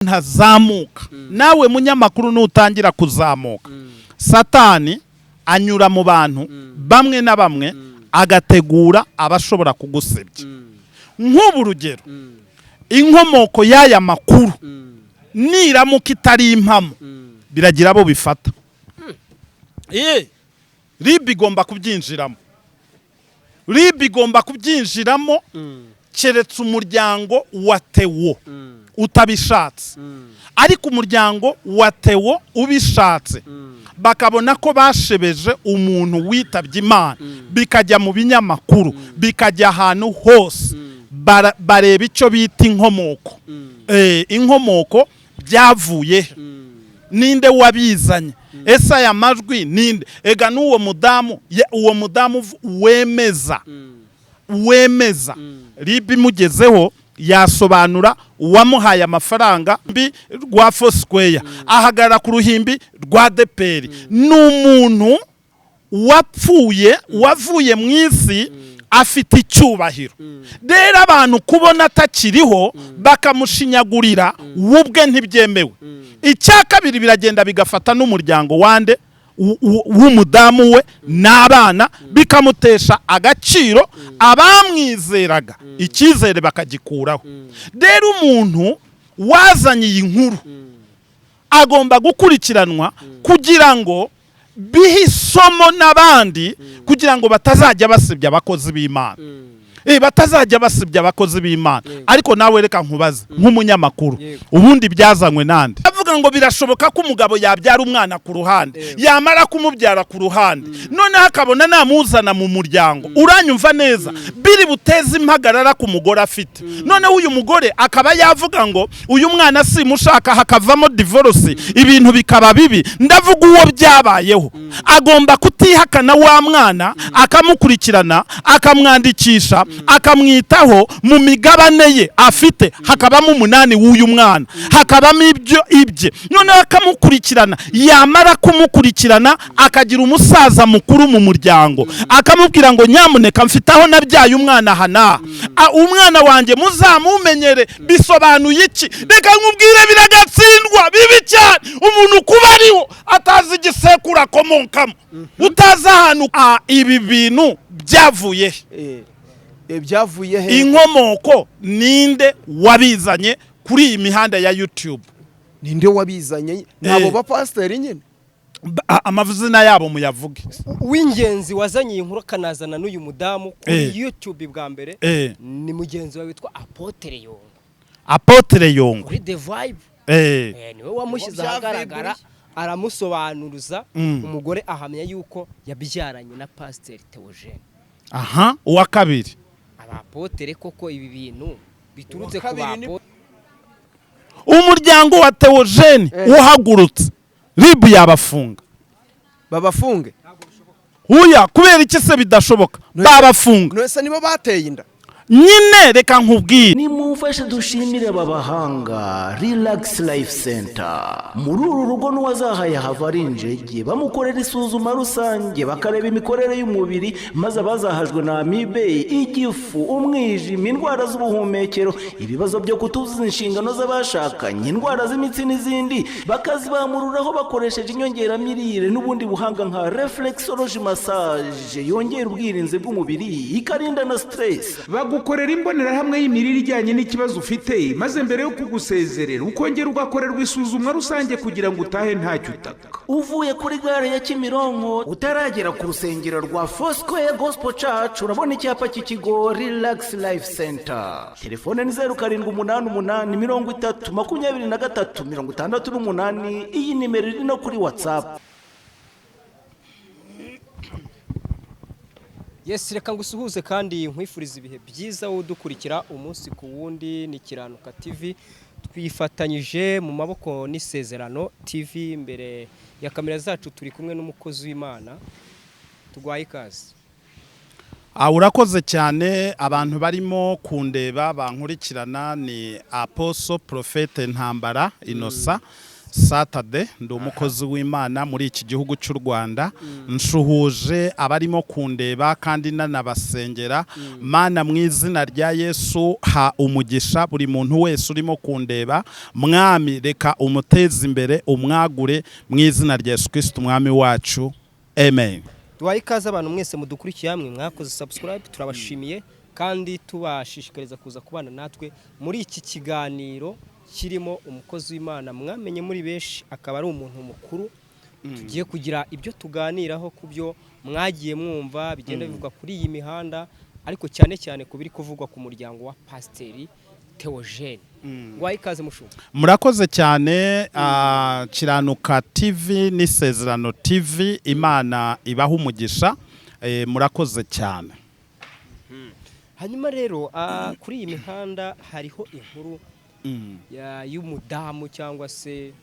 ntazamuka nawe munyamakuru nutangira kuzamuka Satani anyura mu bantu bamwe na bamwe agategura abashobora kugusebya nk'ubu rugero inkomoko y'aya makuru niramuka itari impamo biragira abo bifata RIB igomba kubyinjiramo keretse umuryango wa Theo utabishatse ariko umuryango wa Theo ubishatse bakabona ko bashebeje umuntu witabye Imana bikajya mu binyamakuru bikajya ahantu hose bareba icyo bita inkomoko inkomoko byavuye ninde wabizanye ese aya majwi ninde ega n'uwo mudamu wemeza RIB imugezeho yasobanura uwamuhaye amafaranga rwa Foursquare ahagara ku ruhimbi rwa Deperi n'umuntu wavuye mu isi afite icyubahiro rero abantu kubona atakiriho bakamushinyagurira wubwe ntibyemewe icya kabiri biragenda bigafata n'umuryango wande w'umudamu we n'abana bikamutesha agaciro abamwizeraga icyizere bakagikuraho rero umuntu wazanye iyi nkuru agomba gukurikiranwa kugira ngo bihe isomo n'abandi kugira ngo batazajya basebya abakozi b'Imana batazajya basebya abakozi b'Imana ariko nawe reka nkubaze nk'umunyamakuru ubundi byazanywe nande avuga ngo birashoboka ko umugabo yabyara umwana ku ruhande yamara kumubyara ku ruhande none akabona namuzana mu muryango uranyumva neza biri buteze impagarara ku mugore afite none uyu mugore akaba yavuga ngo uyu mwana simushaka hakavamo divorce ibintu bikaba bibi ndavuga uwo byabayeho agomba kutihakana wa mwana akamukurikirana akamwandikisha akamwitaho mu migabane ye afite hakabamo 8 w'uyu mwana hakabamo ibye none akamukurikirana yamara kumukurikirana akagira umusaza mukuru mu muryango akamubwira ngo nyamuneka mfitaho nabyaye umwana hana umwana wanjye muzamumenyere bisobanuye iki reka nkubwire biragatsindwa bibi cyane umuntu kuba ariho atazi igisekura komokamo utaza ahantu ibi bintu byavuye byavuye he inkomoko ninde wabizanye kuri iyi mihanda ya YouTube ninde wabizanye nabo ba pastor nyine amavuzina yabo muyavuge w'ingenzi wazanye inkuru kanazana n'uyu mudamu kuri YouTube bwa mbere ni mugenzi wawe witwa Apotre Yongwe kuri The Vibe niwe wamushyize ahagaragara aramusobanuruza umugore ahamya yuko yabyaranye na Pastor Theogene uwa kabiri abapotere koko ibi bintu biturutse ku bapo umuryango wa Theogene uhagurutse RIB yabafunga babafunge huya kubera iki se bidashoboka babafunga nose nibo bateye inda nyine reka nkubwire nimumfashe dushimire abahanga Relax Life Center muri uru rugo n'uwazahaye havari injege bamukorera isuzuma rusange bakareba imikorere y'umubiri maze abazahajwe na amibe igifu umwijima indwara z'ubuhumekero ibibazo byo kutuzuza inshingano z'abashakanye indwara z'imitsi n'izindi bakazibamururaho bakoresheje inyongeramirire n'ubundi buhanga nka reflexology massage yongera ubwirinzi bw'umubiri ikarinda na stress ukorera imbonerahamwe y'imirire ijyanye n'ikibazo ufite maze mbere yo kugusezerera ukongera ugakorerwa isuzumwa rusange kugira ngo utahe ntacyo utaka uvuye kuri gare ya Kimironko utaragera ku rusengero rwa Foursquare Gospel Church urabona icyapa cy'ikigo Relax Life Center telefone ni 0788302368 iyi nimero iri no kuri WhatsApp. Yes, reka ngusuhuze kandi nkwifuriza ibihe byiza udukurikira umunsi ku wundi ni Kiranuka TV twifatanyije mu maboko n'Isezerano TV imbere ya kamera zacu turi kumwe n'umukozi w'Imana tugwaye ikaze. Urakoze cyane abantu barimo kundeba bankurikirana ni Apostle Prophete Ntambara Innocent Saturday ndi umukozi w'Imana muri iki gihugu cy'u Rwanda. Nshuhuje abarimo kundeba kandi nanabasengera. Mana mu izina rya Yesu ha umugisha buri muntu wese urimo kundeba. Mwami reka umuteze imbere umwagure mu izina rya Yesu Kristo umwami wacu. Amen. Duhaye ikaze abantu mwese mudukurikiye hamwe mwakoze subscribe, turabashimiye kandi tubashishikariza kuza kubana natwe muri iki kiganiro kirimo umukozi w'Imana mwamenye muri benshi, akaba ari umuntu mukuru. Tugiye kugira ibyo tuganiraho ku byo mwagiye mwumva bigenda bivugwa kuri iyi mihanda, ariko cyane cyane kubiri kuvugwa ku muryango wa Pastor Theogene. Duhaye ikaze mushumba. Murakoze cyane. Kiranuka TV n'Isezerano TV, Imana ibaha umugisha. Murakoze cyane. Hanyuma rero kuri iyi mihanda hariho inkuru y'umudamu cyangwa se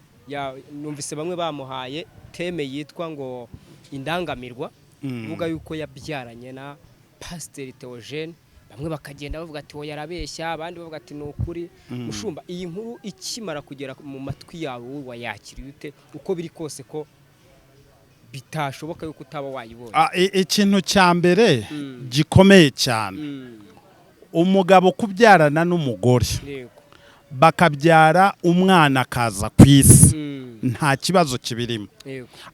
numvise bamwe bamuhaye teme yitwa ngo indangamirwa, uvuga yuko yabyaranye na Pastor Theogene. Bamwe bakagenda bavuga ati oya yarabeshya, abandi bavuga ati nukuri. Mushumba, iyi nkuru ikimara kugera mu matwi yawe wayakiriye ute, uko biri kose ko bitashoboka yuko utaba wayibonye? Ikintu cya mbere gikomeye cyane, umugabo kubyarana n'umugore bakabyara umwana akaza ku isi, nta kibazo kibirimo.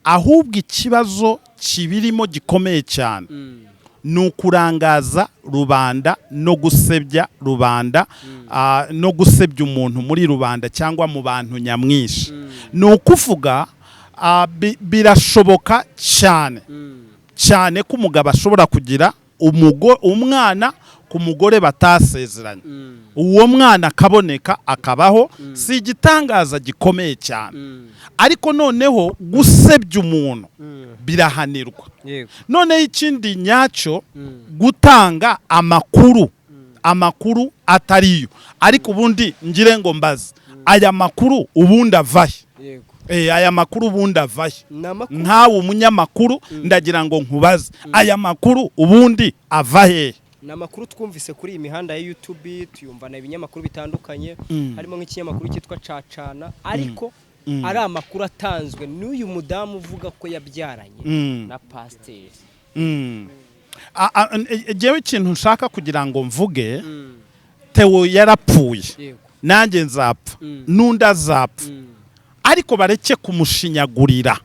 Ahubwo ikibazo kibirimo gikomeye cyane ni ukurangaza rubanda no gusebya rubanda, no gusebya umuntu muri rubanda cyangwa mu bantu nyamwinshi. Ni ukuvuga birashoboka cyane cyane ko umugabo ashobora kugira umwana ku mugore batasezeranye, uwo mwana akaboneka akabaho, si igitangaza gikomeye cyane. Ariko noneho gusebya umuntu birahanirwa. Noneho ikindi nyacyo, gutanga amakuru atariyo. Ariko ubundi ngire ngo mbaze, aya makuru ubundi avahe? Aya makuru ubundi avahe? Nkawe umunyamakuru ndagira ngo nkubaze, aya makuru ubundi avahe? Ni amakuru twumvise kuri iyi mihanda ya YouTube, tuyumvana ibinyamakuru bitandukanye, harimo nk'ikinyamakuru cyitwa Cacana, ariko ari amakuru atanzwe n'uyu mudamu uvuga ko yabyaranye na Pastor. Jewe ikintu nshaka kugira ngo mvuge, Theo yarapfuye, nanjye nzapfa, n'undi azapfa, ariko bareke kumushinyagurira.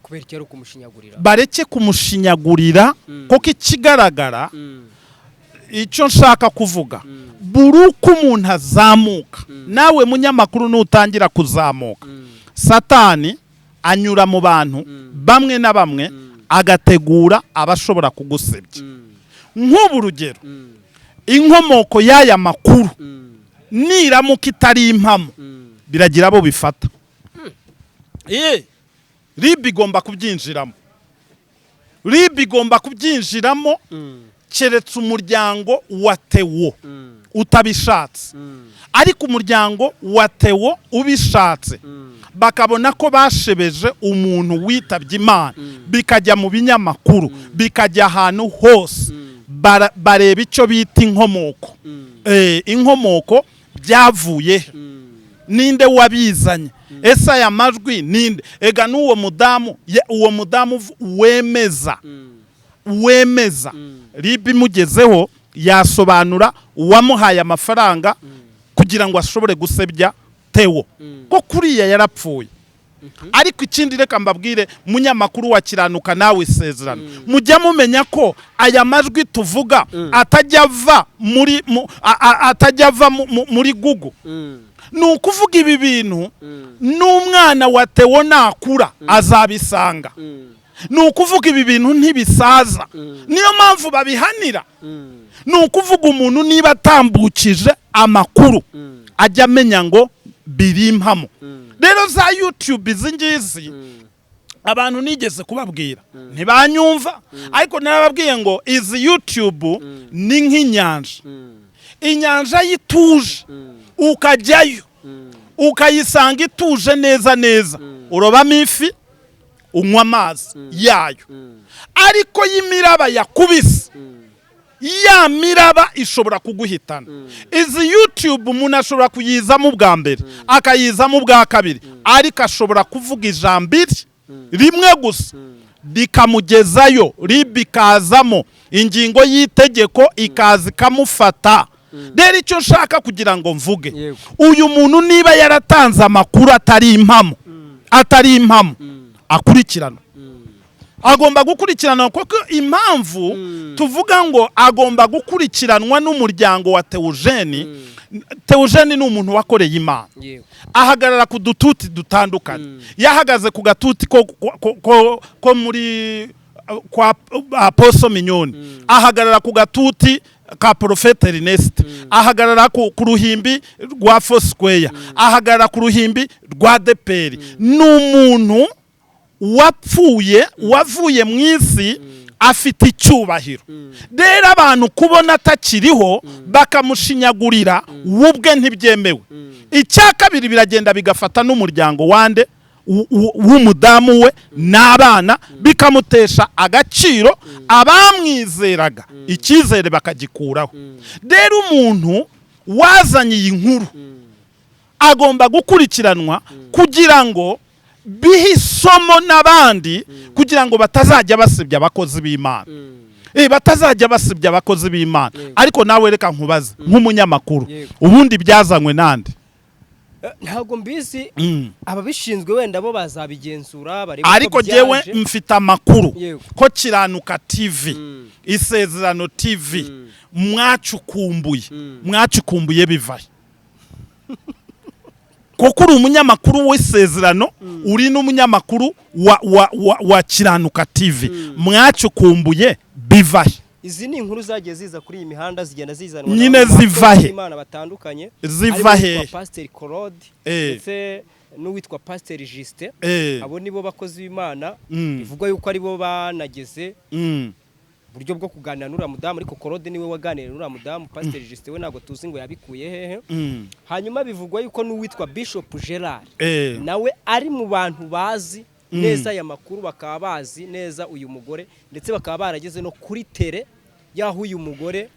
Kubera iki ari ukumushinyagurira? Bareke kumushinyagurira, kuko ikigaragara icyo nshaka kuvuga, buri uko umuntu azamuka, nawe munyamakuru nutangira kuzamuka, Satani anyura mu bantu bamwe na bamwe agategura abashobora kugusebya. Nk'ubu rugero, inkomoko y'aya makuru niramuka itari impamo, biragira abo bifata. RIB igomba kubyinjiramo, RIB igomba kubyinjiramo, keretse umuryango wa Theo utabishatse. Ariko umuryango wa Theo ubishatse, bakabona ko bashebeje umuntu witabye Imana, bikajya mu binyamakuru, bikajya ahantu hose, bareba icyo bita inkomoko. Inkomoko byavuye ninde wabizanye? Ese aya majwi ninde? Ega n'uwo mudamu, uwo mudamu wemeza RIB imugezeho yasobanura uwamuhaye amafaranga kugira ngo ashobore gusebya Theo, ko kuriya yarapfuye. Ariko ikindi reka mbabwire munyamakuru wa Kiranuka nawe Isezerano, mujya mumenya ko aya majwi tuvuga atajya ava muri Google. Ni ukuvuga ibi bintu n'umwana wa Theo nakura azabisanga. Ni ukuvuga ibi bintu ntibisaza, niyo mpamvu babihanira. Ni ukuvuga umuntu niba atambukije amakuru ajya amenya ngo biri impamo. Rero za YouTube izi ngizi abantu nigeze kubabwira ntibanyumva, ariko narababwiye ngo izi YouTube ni nk'inyanja. Inyanja yituje ukajyayo ukayisanga ituje neza neza, urobamo ifi unywa amazi yayo. Ariko y'imiraba yakubise, ya miraba ishobora kuguhitana. Izi YouTube umuntu ashobora kuyizamo ubwa mbere, akayizamo ubwa kabiri, ariko ashobora kuvuga ijambo rimwe gusa rikamugezayo, ribikazamo ingingo y'itegeko ikaza ikamufata. Rero icyo nshaka kugira ngo mvuge, uyu muntu niba yaratanze amakuru atari impamo, akurikirana. Agomba gukurikiranwa kuko impamvu tuvuga ngo agomba gukurikiranwa n'umuryango wa Theogene. Theogene ni umuntu wakoreye Imana, ahagarara ku dututi dutandukanye. Yahagaze ku gatuti ko muri kwa Apostle Mignoni, ahagarara ku gatuti ka Prophet Ernest, ahagarara ku ruhimbi rwa Foursquare, ahagarara ku ruhimbi rwa Deperi. N'umuntu wavuye mu isi afite icyubahiro. Rero abantu kubona atakiriho bakamushinyagurira ubwe ntibyemewe. Icya kabiri biragenda bigafata n'umuryango w'umudamu we n'abana, bikamutesha agaciro, abamwizeraga icyizere bakagikuraho. Rero umuntu wazanye iyi nkuru agomba gukurikiranwa kugira ngo bihe isomo n'abandi, kugira ngo batazajya basebya abakozi b'Imana. Batazajya basebya abakozi b'Imana. Ariko nawe reka nkubaze nk'umunyamakuru, ubundi byazanywe nande? Ntabwo mbizi, ababishinzwe wenda bo bazabigenzura. Ariko jewe mfite amakuru ko Kiranuka TV, Isezerano TV mwacukumbuye bivaye. Kuko uri umunyamakuru w'Isezerano, uri n'umunyamakuru wa Kiranuka TV, mwacukumbuye bivahe. Izi ni inkuru zagiye ziza kuri iyi mihanda, zigenda zizanwa nyine zivahe, Imana batandukanye, zivahe. Pastor Claude ndetse n'uwitwa Pastor Juste, abo nibo bakozi b'Imana bivugwa yuko ari bo banageze buryo bwo kuganira n'uriya mudamu. Ariko Claude niwe waganiriye n'uriya mudamu, Pastor Juste we ntabwo tuzi ngo yabikuye hehe. Hanyuma bivugwa yuko n'uwitwa Bishop Gerard nawe ari mu bantu bazi neza aya makuru, bakaba bazi neza uyu mugore, ndetse bakaba barageze no kuri tele yaho uyu mugore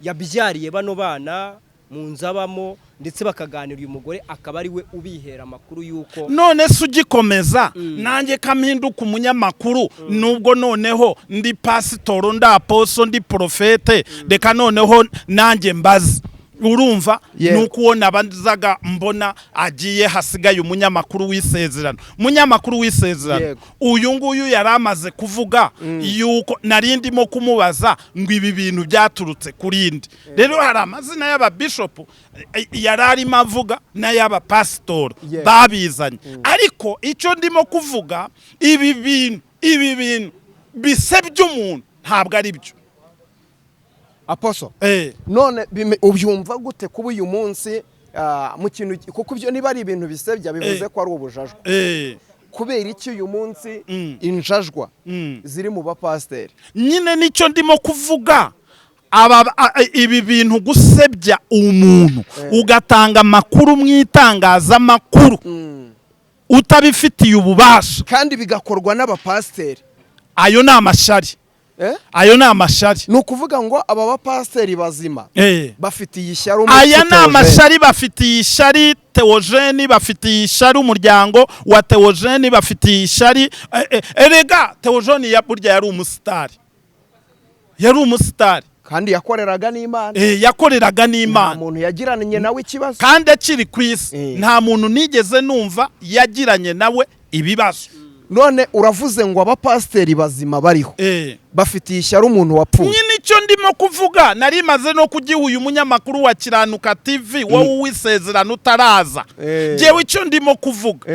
yabyariye bano bana mu nzabamo, ndetse bakaganira uyu mugore akaba ari we ubihera amakuru yuko. None se ugikomeza nanjye kampinduka umunyamakuru, nubwo noneho ndi pasitoro, ndi apostle, ndi profete, reka noneho nanjye mbazi. Urumva nuko ubona abanzaga mbona agiye hasigaye umunyamakuru w'Isezerano. Munyamakuru w'Isezerano uyu nguyu yaramaze kuvuga yuko narindimo kumubaza ngo ibi bintu byaturutse kurindi. Rero hari amazina y'aba bishop yararimo avuga n'ayaba pastor babizanye. Ariko icyo ndimo kuvuga, ibi bintu bisebya umuntu ntabwo ari byo. Apostle, none ubyumva gute kuba uyu munsi mu kintu, kuko ibyo niba ari ibintu bisebya bivuze ko ari ubujajwa. Kubera iki uyu munsi injajwa ziri mu bapasiteri? Nyine nicyo ndimo kuvuga. Ibi bintu gusebya umuntu ugatanga amakuru mu itangazamakuru utabifitiye ububasha, kandi bigakorwa n'abapasiteri. Ayo ni amashari. Ayo ni amashari. Ni ukuvuga ngo aba bapasiteri bazima bafitiye ishyari. Aya ni amashari, bafitiye ishyari Theogene, bafitiye ishyari umuryango wa Theogene, bafitiye ishyari. Erega Theogene burya yari umusitari, kandi yakoreraga n'Imana. Yakoreraga n'Imana. Nta muntu yagiranye nawe ikibazo, kandi akiri ku isi nta muntu nigeze numva yagiranye nawe ibibazo. None uravuze ngo abapasiteri bazima bariho bafitiye ishyari umuntu wapfuye. Nyine icyo ndimo kuvuga, nari maze no kugiha uyu munyamakuru wa Kiranuka TV wowe w'Isezerano utaraza. Jewe icyo ndimo kuvuga,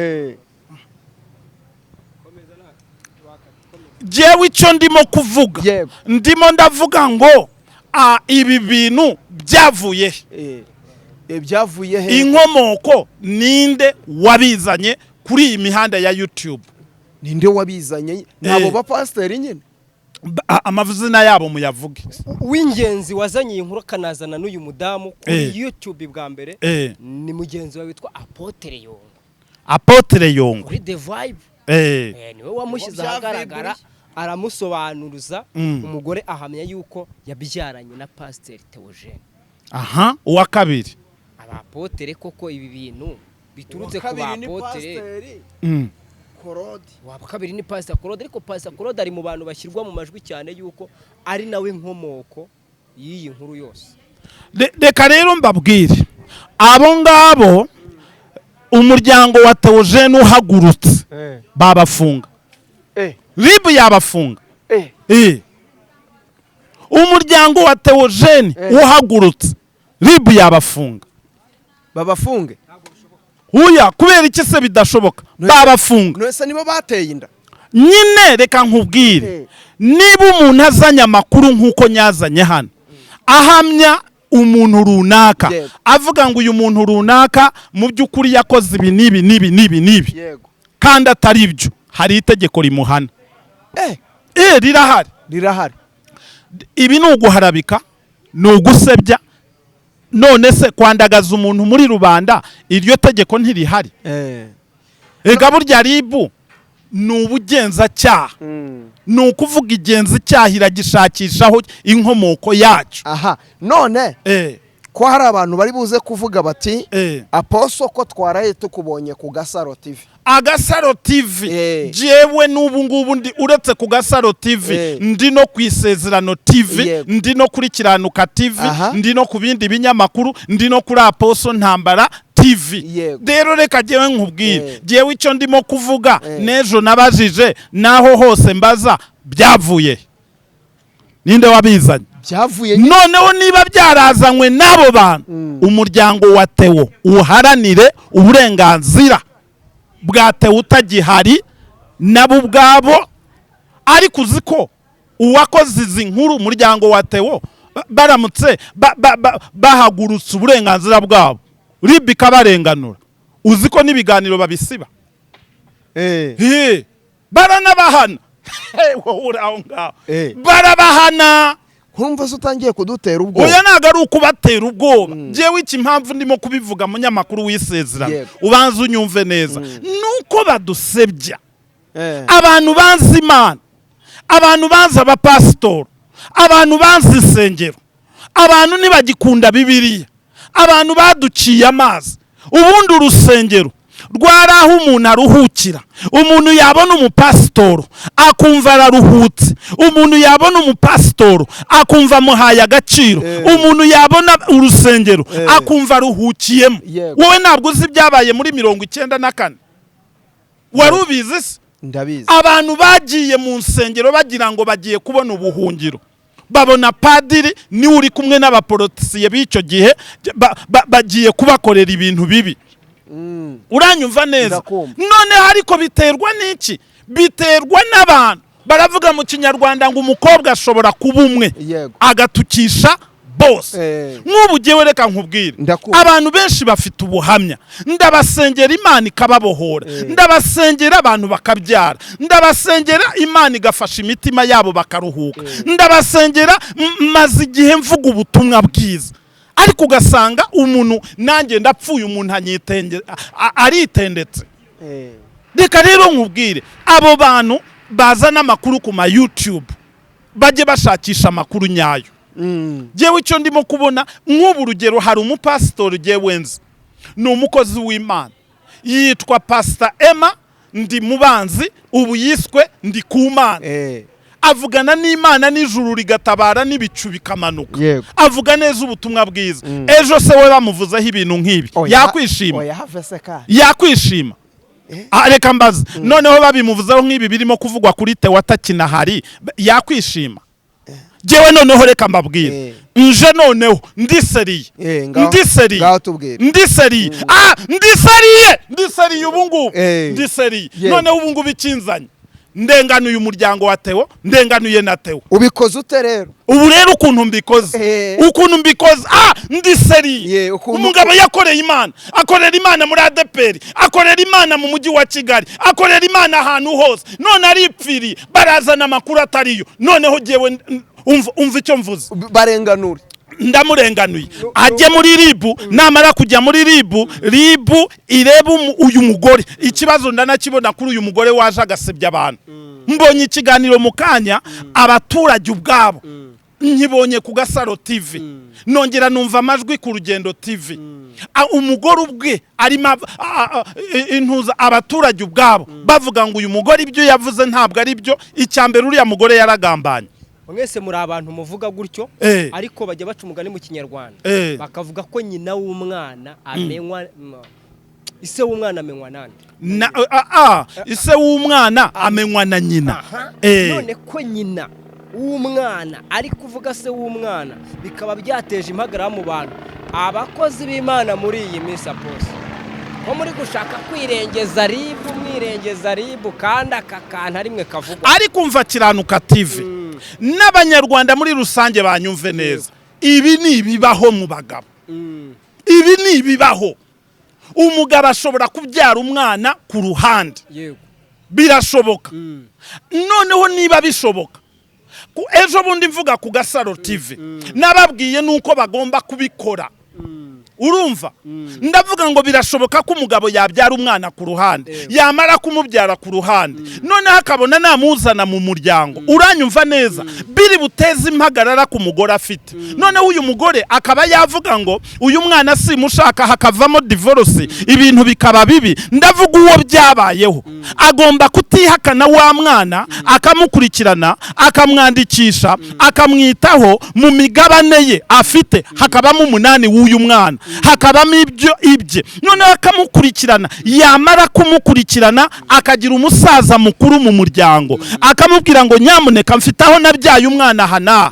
jewe icyo ndimo kuvuga, ndimo ndavuga ngo ibi bintu byavuye he? Inkomoko ninde wabizanye kuri iyi mihanda ya YouTube? Ninde wabizanye? Nabo bapasiteri nyine. Amazina yabo muyavuge. W'ingenzi wazanye iyi nkuru akanazana n'uyu mudamu kuri YouTube bwa mbere ni mugenzi wawe witwa Apotre Yongwe kuri The Vibe. Niwe wamushyize ahagaragara aramusobanuruza. Umugore ahamya yuko yabyaranye na Pastor Theogene. Uwa kabiri abapotere koko ibi bintu biturutse ku bapotere Korode. wa kabiri ni Pastor Korode, ariko Pastor Korode ari mu bantu bashyirwa mu majwi cyane yuko ari nawe nkomoko y'iyi nkuru yose. Reka rero mbabwire abo ngabo umuryango wa Theogene uhagurutse babafunga, ribu yabafunga. Umuryango wa Theogene uhagurutse ribu yabafunga. Babafunge? Huya kubera iki se bidashoboka? Babafunga. Nose nibo bateye inda. Nyine reka nkubwire niba umuntu azanye amakuru nkuko nyazanye hano ahamya umuntu runaka avuga ngo uyu muntu runaka mu by'ukuri yakoze ibi nibi kandi atari byo, hari itegeko rimuhana. Rirahari. Ibi ni uguharabika, ni ugusebya. None se kwandagaza umuntu muri rubanda iryo tegeko ntirihari? Ega burya ribu ni ubugenzacyaha, ni ukuvuga igenza icyaha iragishakishaho inkomoko yacu. None ko hari abantu bari buze kuvuga bati Apostle ko twaraye tukubonye ku Gasaro TV. Agasaro TV jewe n'ubu ngubu ndi uretse ku Gasaro TV ndi no ku ISEZERANO TV, ndi no kuri Kiranuka TV, ndi no ku bindi binyamakuru, ndi no kuri Apostle Ntambara TV. Rero reka jewe nkubwire jewe icyo ndimo kuvuga nejo nabajije naho hose mbaza byavuye ninde wabizanye? Noneho niba byarazanywe n'abo bantu umuryango wa Theo uharanire uburenganzira bwa Theo utagihari nabo ubwabo. Ariko uziko uwakoze izi nkuru umuryango wa Theo baramutse bahagurutse uburenganzira bwabo ribi kabarenganura, uziko n'ibiganiro babisiba. Baranabahana. Wowe aho ngaho barabahana. Urumva se utangiye kudutera ubwoba? Oya ntago ari ukubatera ubwoba. Jewe iki impamvu ndimo kubivuga mu nyamakuru w'Isezerano ubanza unyumve neza nuko badusebya. Abantu banzi Imana, abantu banzi abapastor, abantu banzi insengero, abantu ntibagikunda Bibiliya, abantu baduciye amazi. Ubundi urusengero rwaraho umuntu aruhukira, umuntu yabona umupasitoro akumva araruhutse, umuntu yabona umupasitoro akumva muhaye agaciro, umuntu yabona urusengero akumva aruhukiyemo. Wowe ntabwo uzi byabaye muri 94? Warubizi se? Ndabizi. Abantu bagiye mu nsengero bagira ngo bagiye kubona ubuhungiro, babona padiri ni uri kumwe n'abapolisiye b'icyo gihe bagiye kubakorera ibintu bibi. Uranyumva neza? None ariko biterwa n'iki? Biterwa n'abantu baravuga mu Kinyarwanda ngo umukobwa ashobora kuba umwe agatukisha bose. Nk'ubu jewe reka nkubwire abantu benshi bafite ubuhamya, ndabasengera Imana ikababohora, ndabasengera abantu bakabyara, ndabasengera Imana igafasha imitima yabo bakaruhuka, ndabasengera maze igihe mvuga ubutumwa bwiza. Ariko ugasanga umuntu nanjye ndapfuye umuntu aritendetse. Reka rero nkubwire abo bantu bazana amakuru ku ma YouTube bajye bashakisha amakuru nyayo. Jewe icyo ndimo kubona nk'ubu urugero hari umupastor jewe nzi ni umukozi w'Imana yitwa Pastor Emma ndi mubanzi ubu yiswe ndi kumana. Avugana n'Imana n'ijuru rigatabara n'ibicu bikamanuka. Avuga neza ubutumwa bwiza. Ejo se we bamuvuzeho ibintu nk'ibi yakwishima? Yakwishima? Reka mbaza noneho babimuvuzeho nk'ibi birimo kuvugwa kuri Theo atakinahari yakwishima? Jewe noneho reka mbabwire nje noneho ndiseriye ubu ngubu ndiseriye. Noneho ubu ngubu ikinzanye ndenganuye umuryango wa Theo, ndenganuye na Theo. Ubikoze ute rero? Ubu rero ukuntu mbikoze ndiseriye. Umugabo yakoreye Imana, akorera Imana muri ADPR, akorera Imana mu mujyi wa Kigali, akorera Imana ahantu hose, none aripfiriye barazana amakuru atariyo. Noneho jewe umva icyo mvuze, barenganura ndamurenganuye ajye muri ribu. Namara kujya muri ribu ireba uyu mugore. Ikibazo ndanakibona kuri uyu mugore waje agasebya abantu. Mbonye ikiganiro mu kanya abaturage ubwabo nkibonye ku Gasaro TV nongera numva amajwi ku Rugendo TV umugore ubwe arimo intuza abaturage ubwabo bavuga ngo uyu mugore ibyo yavuze ntabwo ari byo, icyambere uriya mugore yaragambanye. mwese muri abantu muvuga gutyo ariko bajya baca umugani mu Kinyarwanda bakavuga ko nyina w'umwana amenywa ise w'umwana amenywa nande ise w'umwana amenywa na nyina. None ko nyina w'umwana ari kuvuga se w'umwana bikaba byateje impagarara mu bantu abakozi b'Imana muri iyi minsi apose ko muri gushaka kwirengeza ribu kandi akakanta arimwe kavuga. Ariko umva Kiranuka TV n'abanyarwanda muri rusange banyumve neza, ibi ni ibibaho mu bagabo, ibi ni ibibaho. Umugabo ashobora kubyara umwana ku ruhande, birashoboka. Noneho niba bishoboka, ejo bundi mvuga ku Gasaro TV nababwiye nuko bagomba kubikora. Urumva ndavuga ngo birashoboka ko umugabo yabyara umwana ku ruhande, yamara kumubyara ku ruhande noneho akabona namuzana mu muryango. Uranyumva neza, biri buteze impagarara ku mugore afite. Noneho uyu mugore akaba yavuga ngo uyu mwana simushaka, hakavamo divorce, ibintu bikaba bibi. Ndavuga uwo byabayeho agomba kutihakana wa mwana, akamukurikirana, akamwandikisha, akamwitaho mu migabane ye afite, hakabamo 8 w'uyu mwana, hakabamo ibye. Noneho akamukurikirana, yamara kumukurikirana akagira umusaza mukuru mu muryango, akamubwira ngo nyamuneka mfitaho nabyaye umwana hana,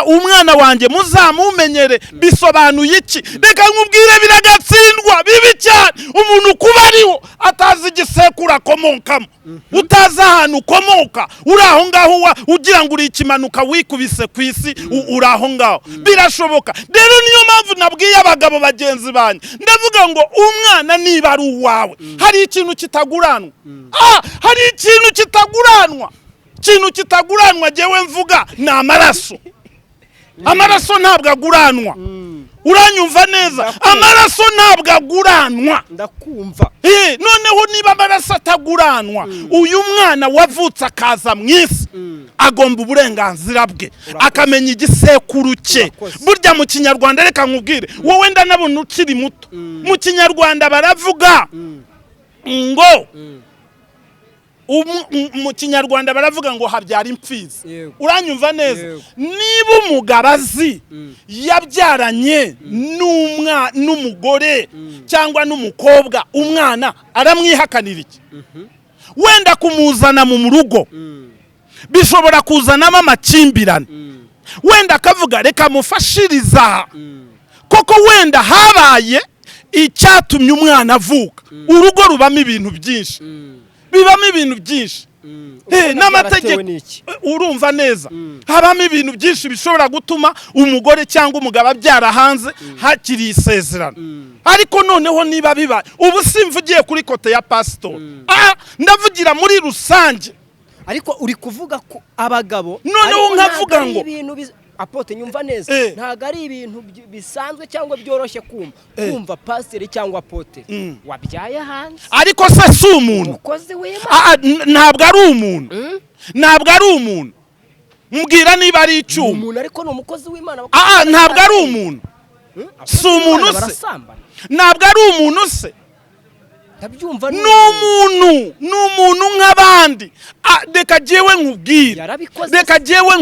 umwana wanjye muzamumenyere. Bisobanuye iki? Reka nkubwire biragatsindwa bibi cyane. Umuntu kuba ariho atazi igisekuru akomokamo, utazi ahantu ukomoka, uri aho ngaho ugira ngo uri ikimanuka wikubise ku isi, uri aho ngaho. Birashoboka rero, niyo mpamvu nabwiye abagabo bagenzi banjye, ndavuga ngo umwana niba ari uwawe hari ikintu kitaguranwa. Hari ikintu kitaguranwa jewe mvuga ni amaraso. Amaraso ntabwo aguranwa. Uranyumva neza, amaraso ntabwo aguranwa. Ndakumva. Noneho niba amaraso ataguranwa, uyu mwana wavutse akaza mu isi agomba uburenganzira bwe, akamenya igisekuru cye. Burya mu Kinyarwanda, reka nkubwire wowe ndanabona ukiri muto, mu Kinyarwanda baravuga ngo mu Kinyarwanda baravuga ngo habyara imfizi. Uranyumva neza, niba umugabo azi yabyaranye n'umugore cyangwa n'umukobwa, umwana aramwihakanira iki? Wenda kumuzana mu rugo bishobora kuzanamo amakimbirane, wenda akavuga reka mufashiriza koko, wenda habaye icyatumye umwana avuka. Urugo rubamo ibintu byinshi, bibamo ibintu byinshi. N'amategeko, urumva neza, habamo ibintu byinshi bishobora gutuma umugore cyangwa umugabo abyara hanze hakiri isezerano. Ariko noneho niba bibaye, ubu simvugiye kuri kote ya pastor, ndavugira muri rusange. Ariko uri kuvuga ko abagabo, noneho nkavuga ngo apote nyumva neza, ntago ari ibintu bisanzwe cyangwa byoroshye kumva pastor cyangwa apote wabyaye hanze. Ariko se si umuntu, umukozi w'Imana ntabwo ari umuntu, ntabwo ari umuntu. Mbwira niba ari icyuma. Umuntu ariko ni umukozi w'Imana. Ntabwo ari umuntu. Si umuntu se, ntabwo ari umuntu se, n'umuntu nk'abandi. Reka jewe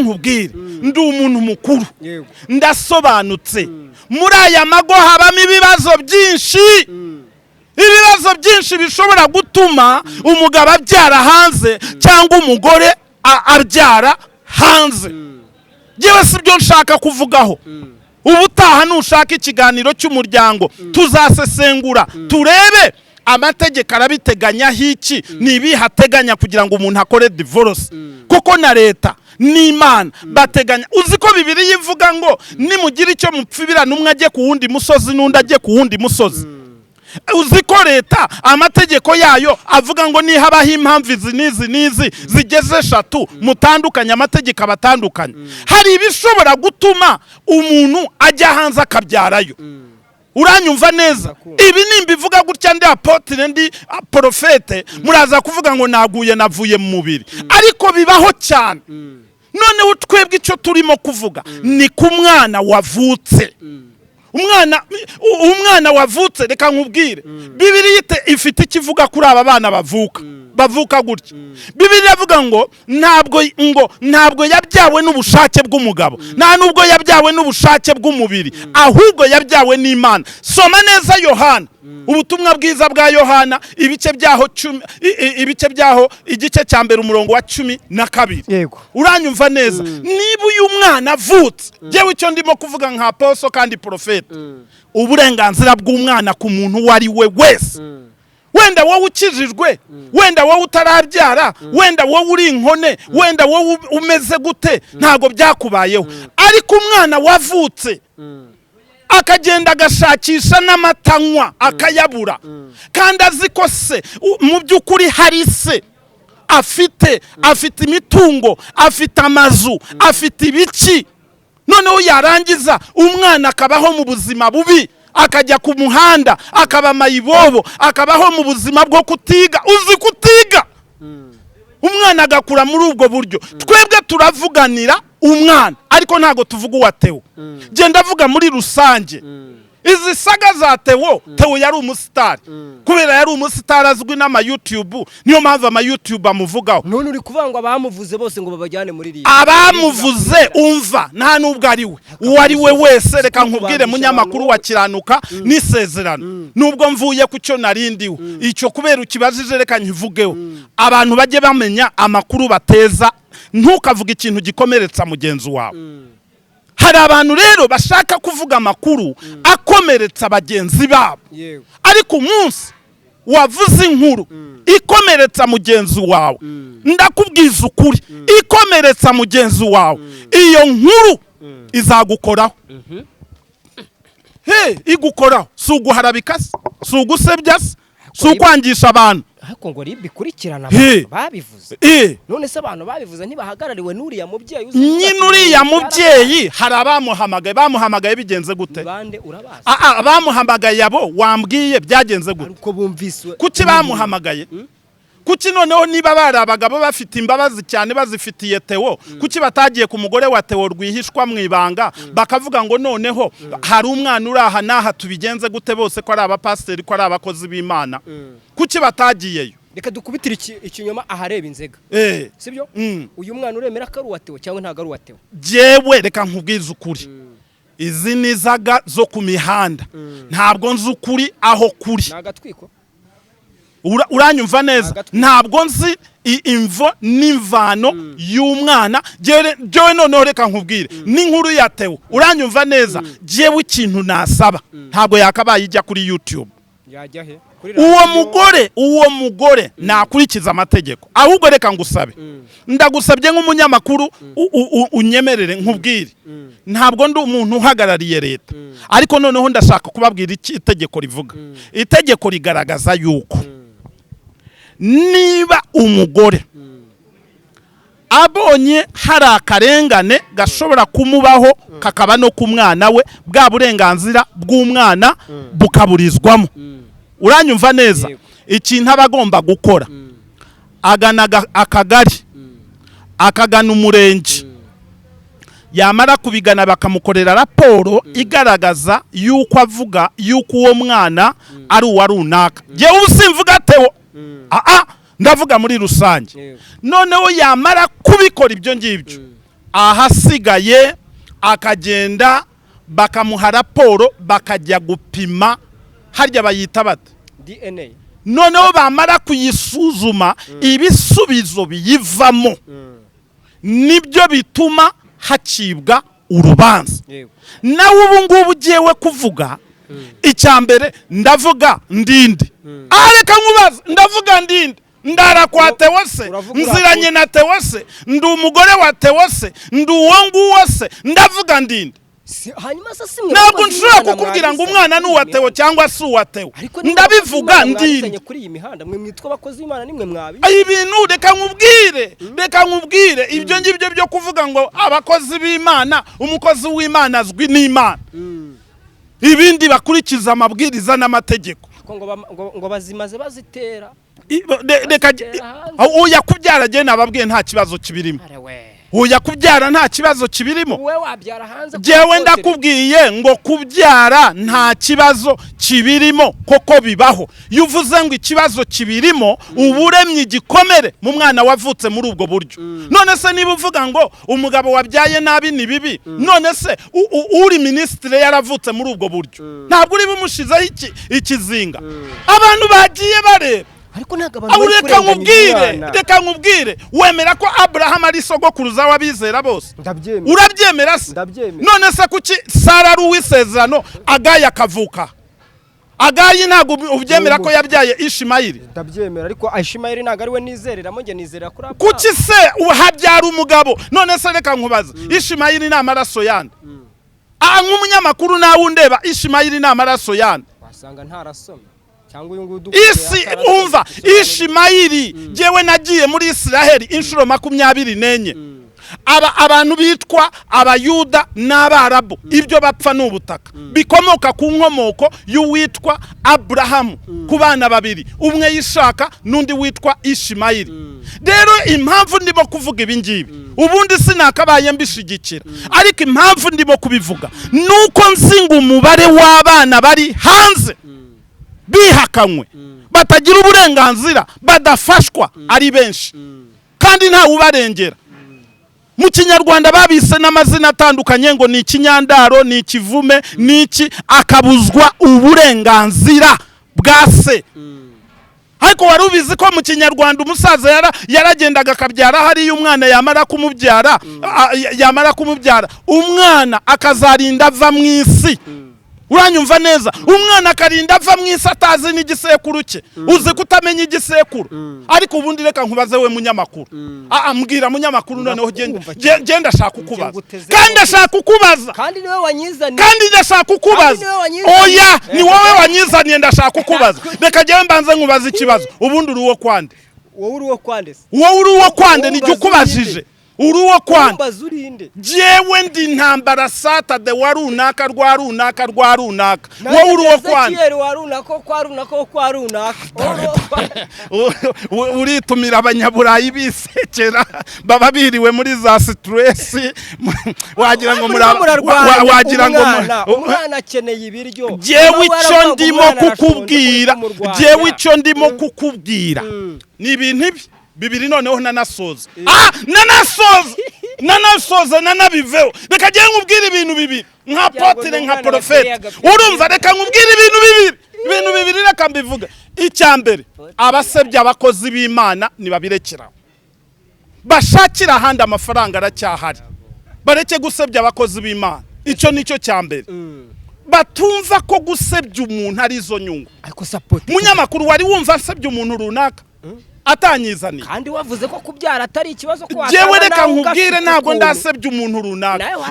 nkubwire, ndi umuntu mukuru, ndasobanutse. Muri aya mago habamo ibibazo byinshi bishobora gutuma umugabo abyara hanze cyangwa umugore abyara hanze. Jewe sibyo nshaka kuvugaho. Ubutaha nushaka ikiganiro cy'umuryango tuzasesengura turebe amategeko arabiteganya hiki, nibihateganya kugira ngo umuntu akore divorce. Kuko na leta n'Imana bateganya. Uzi ko Bibiliya ivuga ngo nimugira icyo mupfibirana, umwe ajye ku wundi musozi n'undi ajye ku wundi musozi. Uzi ko leta amategeko yayo avuga ngo nihabaho impamvu izi zigeze 3 mutandukanye, amategeko abatandukanye. Hari ibishobora gutuma umuntu ajya hanze akabyarayo. Uranyumva neza, ibi nimbivuga gutya ndi apotre ndi profete, muraza kuvuga ngo naguye navuye mu mubiri. Ariko bibaho cyane, noneho twebwe icyo turimo kuvuga ni ku mwana wavutse. Umwana wavutse, reka nkubwire, Bibiliya ifite ikivuga kuri aba bana bavuka gutya. Bibiliya avuga ngo ntabwo yabyawe n'ubushake bw'umugabo, nta nubwo yabyawe n'ubushake bw'umubiri, ahubwo yabyawe n'Imana. Soma neza Yohana, ubutumwa bwiza bwa Yohana, ibice byaho igice cya mbere umurongo wa 12. Uranyumva neza? Niba uyu mwana avutse, jewe icyo ndimo kuvuga nka apostle kandi profeta, uburenganzira bw'umwana ku muntu uwo ari we wese, wenda wowe ukijijwe, wenda wowe utarabyara, wenda wowe uri inkone, wenda wowe umeze gute, ntago byakubayeho, ariko umwana wavutse akagenda agashakisha n'amatanywa akayabura, kandi azi ko se mu by'ukuri hari se afite imitungo, afite amazu, afite ibiki, noneho yarangiza umwana akabaho mu buzima bubi, akajya ku muhanda, akaba mayibobo, akabaho mu buzima bwo kutiga. Uzi kutiga, umwana agakura muri ubwo buryo. Twebwe turavuganira umwana, ariko ntago tuvuga uwatewe. Genda avuga muri rusange. Izi saga za Theo yari umusitari, kubera yari umusitari azwi n'ama YouTube, niyo mpamvu ama YouTube amuvugaho. None uri kuvuga ngo abamuvuze bose ngo babajyane muri iri. Abamuvuze umva, nta nubwo ari we, uwo ari we wese. Reka nkubwire munyamakuru wa Kiranuka n'Isezerano, nubwo mvuye ku cyo narindiwe icyo, kubera ukibajije reka nkivugeho, abantu bajye bamenya amakuru bateza, ntukavuga ikintu gikomeretsa mugenzi wawe. Hari abantu rero bashaka kuvuga amakuru akomeretsa bagenzi babo, ariko umunsi wavuze inkuru ikomeretsa mugenzi wawe, ndakubwiza ukuri, ikomeretsa mugenzi wawe, iyo nkuru izagukoraho. Igukoraho, si uguharabika se, si ugusebya se, si ukwangisha abantu. Ariko ngo bikurikirana babivuze. None se abantu babivuze ntibahagarariwe n'uriya mubyeyi? Nyine uriya mubyeyi hari bamuhamagaye bigenze gute? Bande urabaza? Bamuhamagaye abo wambwiye byagenze gute? Ariko bumviswe. Kuki bamuhamagaye? Kuki noneho niba bari abagabo bafite imbabazi cyane bazifitiye Theo, kuki batagiye ku mugore wa Theo rwihishwa mu ibanga bakavuga ngo noneho hari umwana uraha naha tubigenze gute, bose ko ari abapasiteri, ko ari abakozi b'Imana? Kuki batagiyeyo? Reka dukubitira ikinyoma ahareba inzega. Sibyo? Uyu mwana uremera ko ari uwa Theo cyangwa ntago ari uwa Theo? Jewe reka nkubwize ukuri, izi ni zaga zo ku mihanda, ntabwo nzi ukuri aho kuri. Nagatwiko uranyumva neza, ntabwo nzi imvo n'imvano y'umwana. Jewe noneho reka nkubwire n'inkuru ya Theo, uranyumva neza, jewe ikintu nasaba ntabwo yakabaye ijya kuri YouTube. Yajya he? Uwo mugore nakurikiza amategeko, ahubwo reka ngusabe, ndagusabye nk'umunyamakuru unyemerere nkubwire, ntabwo ndi umuntu uhagarariye leta, ariko noneho ndashaka kubabwira iki itegeko rivuga. Itegeko rigaragaza yuko niba umugore abonye hari akarengane gashobora kumubaho kakaba no ku mwana we, bwa burenganzira bw'umwana bukaburizwamo. Uranyumva neza? Ikintu abagomba gukora, agana akagari, akagana umurenge, yamara kubigana bakamukorera raporo igaragaza yuko avuga yuko uwo mwana ari uwa runaka. Jewe usimvuga Theo, ndavuga muri rusange. Noneho yamara kubikora ibyo ngibyo, ahasigaye akagenda bakamuha raporo, bakajya gupima, harya bayita bate? DNA. Noneho bamara kuyisuzuma, ibisubizo biyivamo nibyo bituma hacibwa urubanza. Nawe ubu ngubu ugiyewe kuvuga icyambere, ndavuga ndinde. Reka nkubaza, ndavuga ndinde? Ndara kwa Theo se, nziranye na Theo se, ndi umugore wa Theo se, ndi uwo nguwo se, ndavuga ndinde? Ntabwo nshobora kukubwira ngo umwana ni uwa Theo cyangwa si uwa Theo, ndabivuga ndinde. Kuri iyi mihanda mwe mwitwa abakozi b'Imana, nimwe mwabi ibintu. Reka nkubwire ibyo ngibyo byo kuvuga ngo abakozi b'Imana, umukozi w'Imana azwi n'Imana, ibindi bakurikiza amabwiriza n'amategeko. Ngo bazimaze bazitera. Reka uya kubyara je nababwiye nta kibazo kibirimo. Oya kubyara nta kibazo kibirimo. Wowe wabyara hanze. Jewe ndakubwiye ngo kubyara nta kibazo kibirimo koko bibaho. Yuvuze ngo ikibazo kibirimo uburemye igikomere mu mwana wavutse muri ubwo buryo. None se niba uvuga ngo umugabo wabyaye nabi ni bibi, none se uri ministre yaravutse muri ubwo buryo, ntabwo uri bumushizaho ikizinga. Abantu bagiye bareba. Ariko nagabantu reka nkubwire wemera ko Abraham ari sogokuruza w'abizera bose? Ndabyemera. Urabyemera se? Ndabyemera. None se kuki Sara ari uw'isezerano Agayi akavuka? Agayi ntabwo ubyemera ko yabyaye Ishimayeli? Ndabyemera, ariko Ishimayeli ntabwo ari we nizereramo, nge nizerera kuri Abraham. Kuki se uhabyara umugabo? None se reka nkubaza, Ishimayeli ni amaraso yande? Nk'umunyamakuru nawe undeba, Ishimayeli ni amaraso yande? Wasanga ntarasomye. Isi umva Ishimayeli jewe nagiye muri Israeli inshuro 24 abantu bitwa abayuda n'abarabu ibyo bapfa n'ubutaka bikomoka ku nkomoko y'uwitwa Abraham ku bana babiri, umwe yishaka n'undi witwa Ishimayeli. Rero impamvu ndimo kuvuga ibi ngibi ubundi sinakabaye mbishigikira, ariko impamvu ndimo kubivuga nuko nzinga umubare w'abana bari hanze bihakanywe batagira uburenganzira badafashwa ari benshi kandi nta ubarengera. Mu Kinyarwanda babise n'amazina atandukanye ngo ni ikinyandaro, ni ikivume, ni iki, akabuzwa uburenganzira bwa se. Ariko wari ubizi ko mu Kinyarwanda umusaza yaragendaga akabyara hari umwana yamara kumubyara umwana akazarinda ava mu isi. Uranyumva neza? Umwana akarinda ava mu isi atazi n'igisekuru cye. Uzi kutamenya igisekuru. Ariko ubundi reka nkubaze we munyamakuru. Mbwira munyamakuru noneho genda shaka kukubaza. Kandi ndashaka kukubaza. Kandi niwe wanyizaniye. Kandi ndashaka kukubaza. Oya, ni wowe wanyizaniye ndashaka kukubaza. Reka jewe mbanze nkubaza ikibazo. Ubundi uri uwo kwande? Wowe uri uwo kwande? Wowe uri uwo kwande nijye ukubajije. Uruwo kwande jewe ndi ntambara sata de warunaka rwa runaka wowe uruwo kwande uritumira abanyaburayi bisekera baba biriwe muri za stress wagira ngo wagira ngo umwana akeneye ibiryo. Jewe icyo ndimo kukubwira ni ibintu ibi bibiri noneho nanasoza. Nanasoza nanabiveho. Reka je nkubwira ibintu bibiri nka potere nka profete. Urumva reka nkubwira ibintu bibiri reka mbivuga. Icyambere abasebye abakozi b'Imana nibabirekera. Bashakira handi amafaranga aracyahari. Bareke gusebya abakozi b'Imana. Icyo nicyo cyambere. Batumva ko gusebya umuntu ari zo nyungu. Ariko support. Munyamakuru wari wumva asebya umuntu runaka atanyizaniye? Kandi wavuze ko kubyara atari ikibazo ko jewe reka nkubwire ntabwo ndasebye umuntu runaka.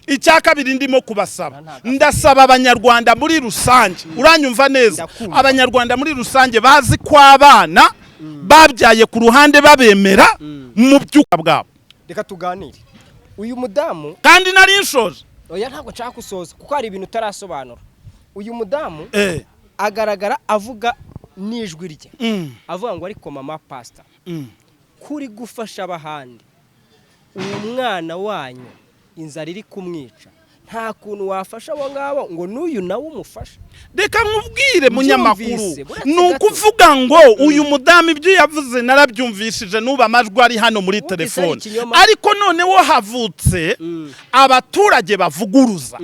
Icyakabiri ndimo kubasaba, ndasaba abanyarwanda muri rusange, uranyumva neza, abanyarwanda muri rusange bazi ko abana babyaye ku ruhande babemera mu byuka bwabo. Reka tuganire uyu mudamu kandi nari nshoje. Oya ntabwo nshaka kusoza kuko hari ibintu utarasobanura. Uyu mudamu agaragara avuga nijwi rye avuga ngo ariko mama pastor kuri gufasha abahandi uyu mwana wanyu inzara iri kumwica, nta kuntu wafasha abo ngabo ngo n'uyu nawe umufasha. Reka nkubwire munyamakuru, nukuvuga ngo uyu mudamu ibyo yavuze narabyumvishije nuba amajwi ari hano muri telefone, ariko noneho havutse abaturage bavuguruza.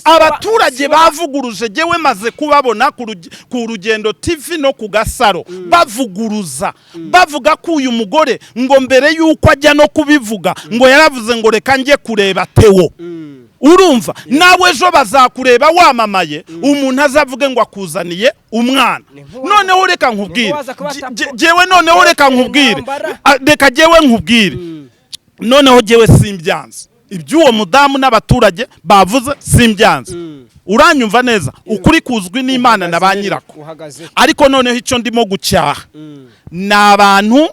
Abaturage bavuguruje jewe maze kubabona ku Rugendo TV no ku Gasaro bavuguruza, bavuga ko uyu mugore ngo mbere yuko ajya no kubivuga ngo yaravuze ngo reka nje kureba Theo. Urumva nawe ejo bazakureba wamamaye umuntu azavuge ngo akuzaniye umwana. Noneho reka nkubwire jewe, noneho reka nkubwire, reka jewe nkubwire, noneho jewe simbyanze iby'uwo mudamu n'abaturage bavuze, simbyanze. Uranyumva neza, ukuri kuzwi n'Imana na banyirako. Ariko noneho icyo ndimo gucyaha n'abantu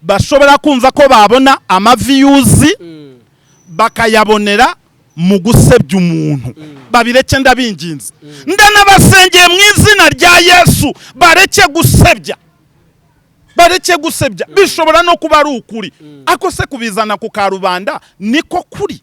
bashobora kumva ko babona amaviyuzi bakayabonera mu gusebya umuntu. Babireke ndabinginze, ndanabasengeye mu izina rya Yesu, bareke gusebya. bareke gusebya bishobora no kuba ari ukuri ako se kubizana ku karubanda niko kuri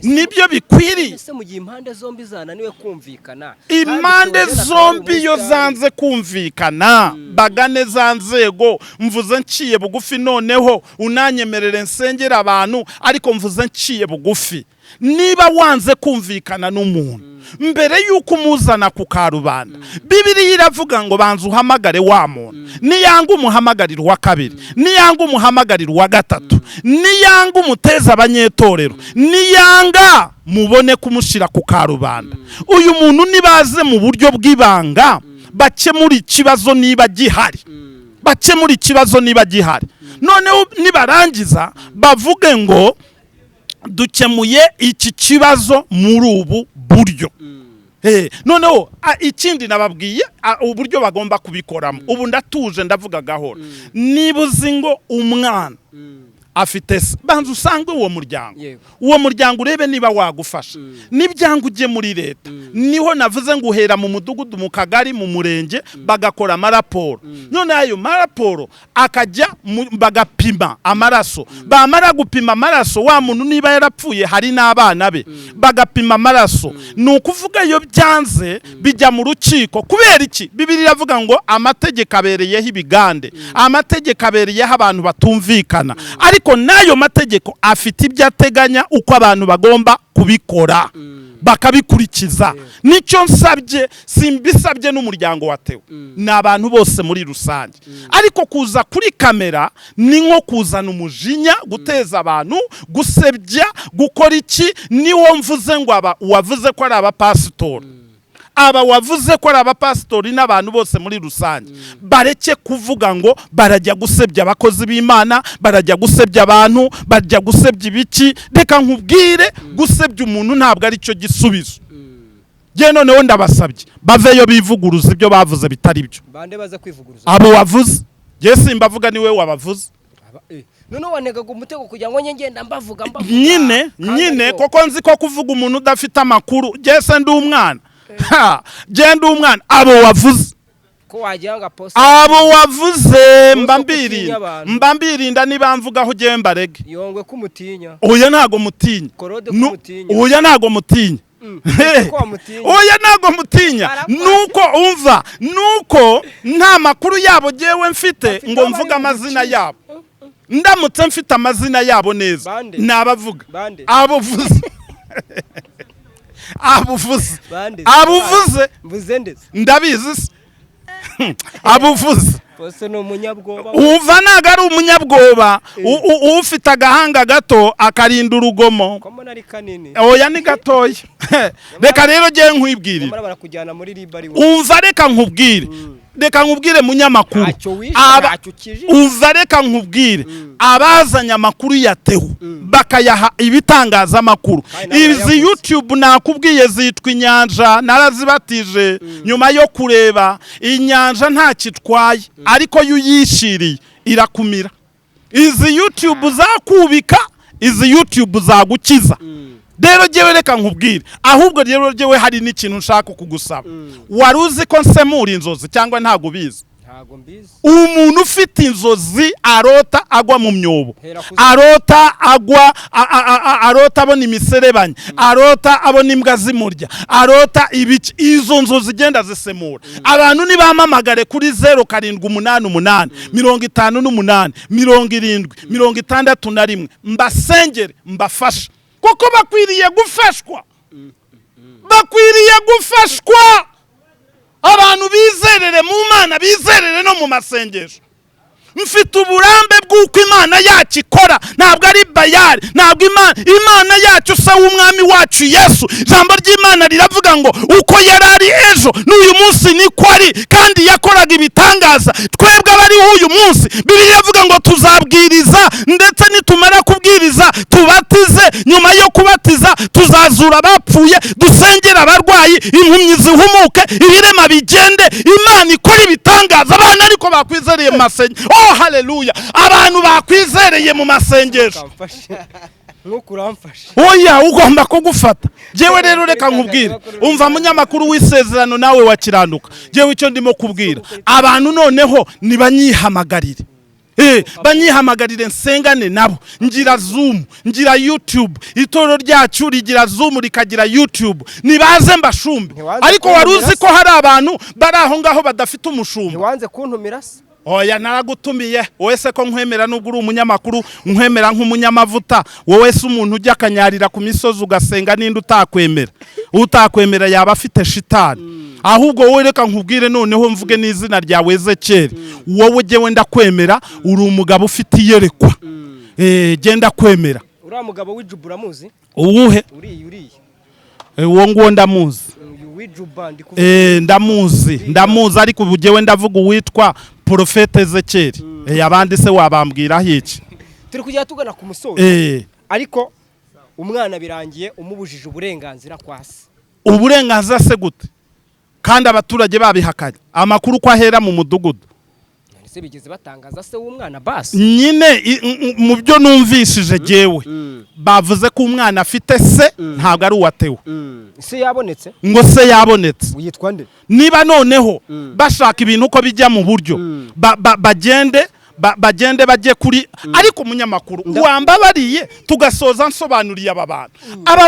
nibyo bikwiriye. ese mu gihe impande zombi zananiwe kumvikana, impande zombi iyo zanze kumvikana bagane za nzego, mvuze nciye bugufi noneho unanyemerere nsengera abantu ariko mvuze nciye bugufi. Niba wanze kumvikana n'umuntu mbere yuko umuzana ku karubanda, Bibiliya iravuga ngo banza uhamagare wa muntu, niyanga umuhamagarira wa kabiri, niyanga umuhamagarira wa gatatu, niyanga umuteza abanyetorero, niyanga mubone kumushira ku karubanda. Uyu muntu nibaze mu buryo bw'ibanga bakemura ikibazo niba gihari, bakemura ikibazo niba gihari, noneho nibarangiza bavuge ngo dukemuye iki kibazo muri ubu buryo. Noneho ikindi nababwiye uburyo bagomba kubikoramo. Ubu ndatuje ndavuga gahoro. Niba uzi ngo umwana afite banza usange uwo muryango urebe niba wagufasha, n'ibyanga ujye muri leta. Niho navuze ngo uhera mu mudugudu, mu kagari, mu murenge bagakora amaraporo. None ayo maraporo akajya bagapima amaraso, bamara gupima amaraso wa muntu niba yarapfuye hari n'abana be bagapima amaraso. Ni ukuvuga iyo byanze bijya mu rukiko. Kubera iki? Bibiliya iravuga ngo amategeko abereyeho ibigande, amategeko abereyeho abantu batumvikana, ariko nayo mategeko afite ibyo ateganya uko abantu bagomba kubikora bakabikurikiza. Nicyo nsabye, simbisabye n'umuryango watewe, n'abantu bose muri rusange. Ariko kuza kuri kamera ni nko kuzana umujinya, guteza abantu, gusebya, gukora iki. Niwo mvuze ngo wavuze ko ari abapasitori, wavuze ko ari abapasitori n'abantu bose muri rusange bareke kuvuga ngo barajya gusebya abakozi b'Imana, barajya gusebya abantu, barajya gusebya ibiki. Reka nkubwire, gusebya umuntu ntabwo ari cyo gisubizo. Je noneho ndabasabye baveyo bivuguruza ibyo bavuze bitari byo. Bande baza kwivuguruza abo wavuze, je simbavuga niwe wabavuze. None wanekaga umutego kugira ngo ngenda mbavuga nyine koko nzi ko kuvuga umuntu udafite amakuru. Je se ndi umwana, genda umwana. Abo wavuze ko wajyanga post, abo wavuze mbambirinda niba mvugaho je mbarege. Yongwe kumutinya, oya ntago mutinya, Korode kumutinya, oya ntago mutinya, oya ntago mutinya. Nuko umva, nuko nta makuru yabo jewe mfite ngo mvuga amazina yabo. Ndamutse mfite amazina yabo neza nabavuga. Abo vuze abuvuze ndabizi abuvuze bose no munyabwoba. Uva naga ari umunyabwoba ufite agahanga gato akarinda urugomo. Komo nari kanini, oya ni gatoya. Reka rero je nkwibwirire, barakujyana muri libari. Umva reka nkubwire, reka nkubwire munyamakuru, uva reka nkubwire abazanye amakuru yateho bakayaha ibitangazamakuru. Izi YouTube nakubwiye zitwa Inyanja, narazibatije nyuma yo kureba inyanja nta kitwaye, ariko yuyishiriye irakumira. Izi YouTube zakubika, izi YouTube zagukiza. Rero jewe reka nkubwire, ahubwo rero jewe hari n'ikintu nshaka kugusaba. Waruzi ko nsemura inzozi cyangwa ntago bizi? Ntago mbizi. Umuntu ufite inzozi arota agwa mu myobo, arota agwa arota abona imiserebanya, arota abona imbwa zimurya, arota ibiki. Izo nzozi genda zisemura. Abantu nibamamagare kuri 0788 58 70 61 mbasengere mbafasha, kuko bakwiriye gufashwa, bakwiriye gufashwa. Abantu bizerere mu Mana, bizerere no mu masengesho. Mfite uburambe bw'uko Imana yacu ikora, ntabwo ari bayari, ntabwo Imana yacu se w'umwami wacu Yesu. Ijambo ry'Imana riravuga ngo uko yarari ejo n'uyu munsi niko ari, kandi yakoraga ibitangaza. Twebwe abari uyu munsi, Bibiliya iravuga ngo tuzabwiriza, ndetse nitumara kubwiriza tubatize. Nyuma yo kubatiza tuzazura abapfuye, dusengera abarwayi, impumyi zihumuke, ibirema bigende. Imana ikora ibitangaza. Abana ariko bakwizereye mu masengesho. Oh haleluya, abantu bakwizereye mu masengesho. nkuko uramfashe. oya ugomba kugufata. Jewe rero reka nkubwire, umva munyamakuru w'isezerano nawe wakiranduka, jewe icyo ndimo kubwira abantu noneho nibanyihamagarire. Banyihamagarire nsengane nabo, ngira Zoom, ngira YouTube, itoro ryacu rigira Zoom rikagira YouTube, nibaze mbashumbe. Ariko waruzi ko hari abantu bari aho ngaho badafite umushumba. Ntiwanze kuntumira se? Oya naragutumiye, wowe se ko nkwemera nubwo uri umunyamakuru, nkwemera nk'umunyamavuta, wowe se umuntu ujya kanyarira ku misozi ugasenga ninde utakwemera? Utakwemera yaba afite shitani. Ahubwo wowe reka nkubwire noneho mvuge n'izina ryawe Ezekeri, wowe jewe ndakwemera, uri umugabo ufite iyerekwa. Genda kwemera. Uri umugabo w'Ijubura muzi? Uwuhe? Uriye. Uwo ngo ndamuzi. Ndamuzi ariko ubu jewe ndavuga uwitwa Profete Ezekeri. Abandi se wabambwira hiki? Turi kujya tugana ku musozo. Ariko umwana birangiye umubujije uburenganzira kwasi. Uburenganzira se gute? Kandi abaturage babihakanye. Amakuru ko ahera mu mudugudu. Se bigeze batangaza se w'umwana basi. Nyine mu byo numvishije jewe bavuze ko umwana afite se ntabwo ari uwatewe. Se yabonetse? Ngo se yabonetse. Uyitwa nde? Niba noneho bashaka ibintu uko bijya mu buryo bagende bajye kuri. Ariko umunyamakuru wambabariye tugasoza nsobanuriye aba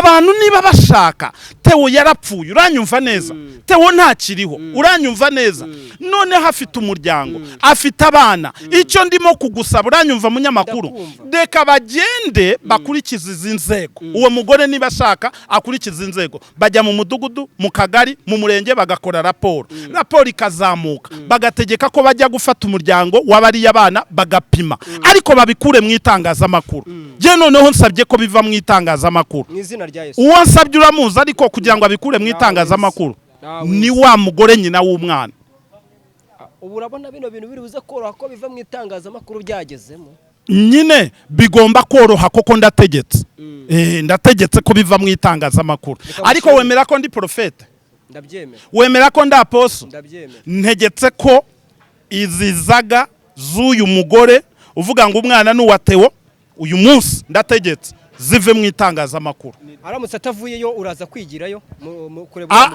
bantu niba bashaka Theo yarapfuye, uranyumva neza? Theo ntakiriho, uranyumva neza? None hafite umuryango, afite abana, icyo ndimo kugusaba uranyumva munyamakuru, reka bagende bakurikiza izi nzego. Uwo mugore niba ashaka akurikiza inzego, bajya mu mudugudu, mu kagari, mu murenge bagakora raporo ikazamuka, bagategeka ko bajya gufata umuryango w'abari abana bagapima, ariko babikure mu itangazamakuru. Je noneho nsabye ko biva mu itangazamakuru. Mwizina rya Yesu. Uwo nsabye uramuzi, ariko kugira ngo abikure mu itangazamakuru ni wa mugore nyina w'umwana. Ubu urabona bino bintu biri buze koroha ko biva mu itangazamakuru byagezemo. Nyine bigomba koroha koko ndategetse. Ndategetse ko biva mu itangazamakuru. Ariko wemera ko ndi profete? Ndabyemera. Wemera ko ndi apostle? Ndabyemera. Ntegetse ko izizaga z'uyu mugore uvuga ngo umwana ni uwa Theo, uyu munsi ndategetse zive mu itangazamakuru. Aramutse atavuyeyo uraza kwigirayo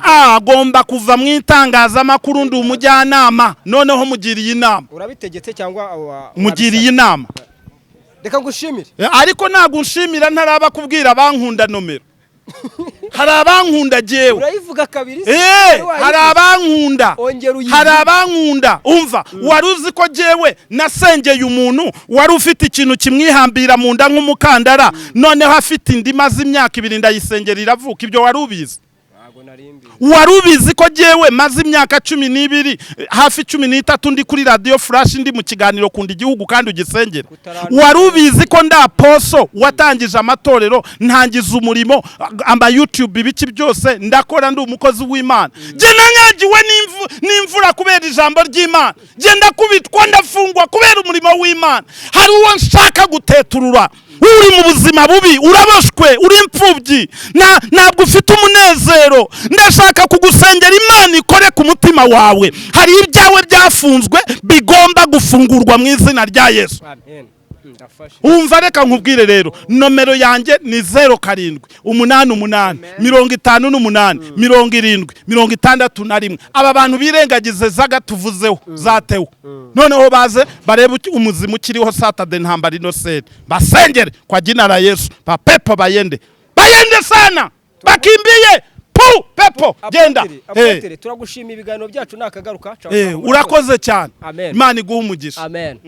agomba kuva mu itangazamakuru. Ndi umujyanama, noneho mugiriye inama. Urabitegetse cyangwa mugiriye inama? Reka ngushimire. Ariko ntago unshimira ntaraba kubwira abankunda nomero. Hari abankunda jewe. Urayivuga kabiri? Hari abankunda. Umva, waruzi ko jewe nasengeye umuntu wari ufite ikintu kimwihambira mu nda nk'umukandara, noneho afite indi maze imyaka 2 ndayisengera iravuka. Ibyo warubizi? Warubizi ko jewe maze imyaka 12 hafi 13 ndi kuri radio flash ndi mu kiganiro kundi igihugu kandi ugisengera? Warubizi ko nda poso watangije amatorero, ntangiza umurimo, amba YouTube ibiki byose ndakora, ndi umukozi w'Imana. Je nanyagiwe n'imvura kubera ijambo ry'Imana, je ndakubitwa ndafungwa kubera umurimo w'Imana. Hari uwo nshaka guteturura, uri mu buzima bubi, uraboshwe, uri impfubyi, ntabwo ufite umunezero, ndashaka kugusengera Imana ikore ku mutima wawe. Hari ibyawe byafunzwe bigomba gufungurwa mu izina rya Yesu. Amen. Umva reka nkubwire rero, nomero yanjye ni 07 88 58 70 61. Aba bantu birengagize zaga tuvuzeho zatewe, noneho baze barebe umuzimu kiriho Saturday ntambara innocent, basengere kwa jina la Yesu, papepo bayende sana bakimbiye pepo genda. Turagushima ibiganiro byacu nakagaruka. Urakoze cyane. Amen. Imana iguha umugisha. Amen.